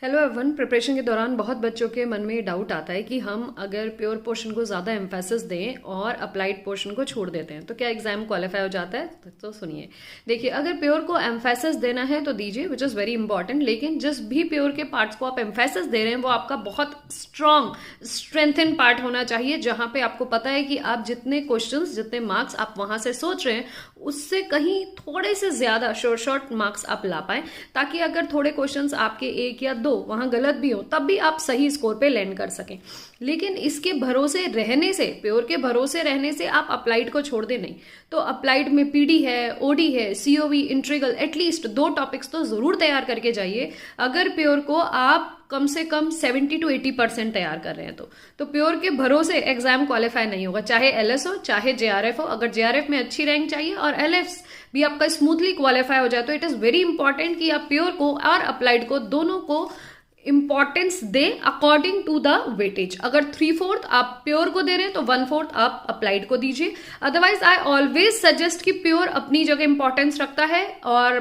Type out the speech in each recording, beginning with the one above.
Hello everyone. Preparation के दौरान बहुत बच्चों के मन में ये डाउट आता है कि हम अगर प्योर पोर्शन को ज़्यादा एम्फेसिस दें और अप्लाइड पोर्शन को छोड़ देते हैं तो क्या एग्जाम क्वालिफाई हो जाता है। तो सुनिए, देखिए, अगर प्योर को एम्फेसिस देना है तो दीजिए, विच इज़ वेरी इंपॉर्टेंट, लेकिन जिस भी प्योर के पार्ट्स को आप एम्फेसिस दे रहे हैं वो आपका बहुत स्ट्रॉन्ग स्ट्रेंथन पार्ट होना चाहिए, जहां पे आपको पता है कि आप जितने क्वेश्चंस, जितने मार्क्स आप वहां से सोच रहे हैं उससे कहीं थोड़े से ज्यादा शॉर्ट मार्क्स आप ला पाए, ताकि अगर थोड़े क्वेश्चंस आपके एक या दो वहां गलत भी हो तब भी आप सही स्कोर पे लैंड कर सकें। लेकिन इसके भरोसे रहने से, प्योर के भरोसे रहने से आप अप्लाइड को छोड़ दे नहीं। तो अप्लाइड में पीडी है, ओडी है, सीओवी, इंट्रीगल, एटलीस्ट 2 टॉपिक्स तो जरूर तैयार करके जाइए अगर प्योर को आप कम से कम 70 to 80% तैयार कर रहे हैं। तो प्योर के भरोसे एग्जाम क्वालिफाई नहीं होगा, चाहे एलएस हो चाहे जेआरएफ हो। अगर जेआरएफ में अच्छी रैंक चाहिए और एलएस भी आपका स्मूथली क्वालिफाई हो जाए तो इट इज वेरी इंपॉर्टेंट कि आप प्योर को और अप्लाइड को दोनों को इंपॉर्टेंस दे अकॉर्डिंग टू द वेटेज। अगर 3/4 आप प्योर को दे रहे हैं तो 1/4 आप अप्लाइड को दीजिए। अदरवाइज आई ऑलवेज सजेस्ट कि प्योर अपनी जगह इंपॉर्टेंस रखता है और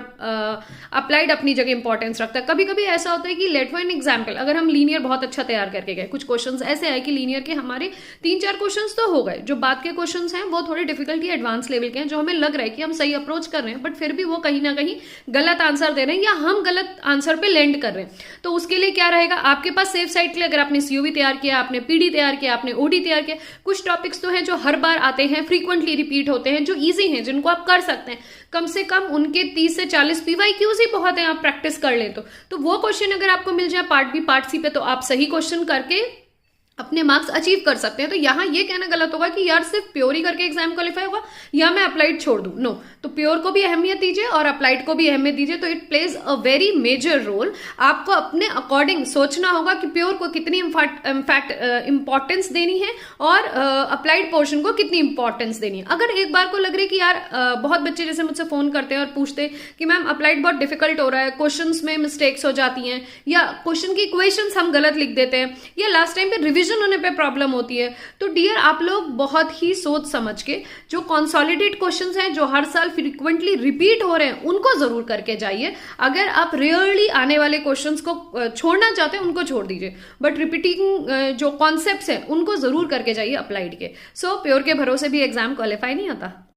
अप्लाइड अपनी जगह इंपॉर्टेंस रखता है। कभी कभी ऐसा होता है कि लेट फॉर एन एग्जाम्पल, अगर हम लीनियर बहुत अच्छा तैयार करके गए, कुछ क्वेश्चंस ऐसे आए कि लीनियर के हमारे 3-4 क्वेश्चंस तो हो गए, जो बाद के क्वेश्चंस हैं वो थोड़े डिफिकल्टी एडवांस लेवल के हैं, जो हमें लग रहा है कि हम सही अप्रोच कर रहे हैं, बट फिर भी वो कहीं ना कहीं गलत आंसर दे रहे हैं या हम गलत आंसर पे लैंड कर रहे हैं। तो उसके लिए क्या रहेगा, आपके पास सेफ साइड के लिए अगर आपने सीओवी तैयार किया, आपने पीडी तैयार किया, आपने ओडी तैयार किया, कुछ टॉपिक्स तो हैं जो हर बार आते हैं, फ्रीक्वेंटली रिपीट होते हैं, जो इजी हैं, जिनको आप कर सकते हैं, कम से कम उनके 30 से 40 पीवाईक्यूज ही बहुत हैं, आप प्रैक्टिस कर लें तो वो क्वेश्चन अगर आपको मिल जाए पार्ट बी पार्ट सी पे, तो आप सही क्वेश्चन करके अपने मार्क्स अचीव कर सकते हैं। तो यहां ये कहना गलत होगा कि यार सिर्फ प्योर ही करके एग्जाम क्वालिफाई होगा या मैं अप्लाइड छोड़ दूं। नो, तो प्योर को भी अहमियत दीजिए और अप्लाइड को भी अहमियत दीजिए। तो it plays a very major role. आपको अपने अकॉर्डिंग सोचना होगा कि प्योर को कितनी इनफैक्ट इंपॉर्टेंस देनी है और अप्लाइड पोर्शन को कितनी इंपॉर्टेंस देनी है। अगर एक बार को लग रही है कि यार बहुत बच्चे जैसे मुझसे फोन करते हैं और पूछते हैं कि मैम अप्लाइड बहुत डिफिकल्ट हो रहा है, क्वेश्चन में मिस्टेक्स हो जाती हैं या क्वेश्चन की इक्वेशंस हम गलत लिख देते हैं या लास्ट टाइम पे रिविजन होने पे प्रॉब्लम होती है, तो डियर आप लोग बहुत ही सोच समझ के जो कंसोलिडेट क्वेश्चंस हैं, जो हर साल फ्रीक्वेंटली रिपीट हो रहे हैं, उनको जरूर करके जाइए। अगर आप रेयरली आने वाले क्वेश्चंस को छोड़ना चाहते हैं उनको छोड़ दीजिए, बट रिपीटिंग जो कॉन्सेप्ट्स हैं उनको जरूर करके जाइए अप्लाइड के। सो प्योर के भरोसे भी एग्जाम क्वालिफाई नहीं आता।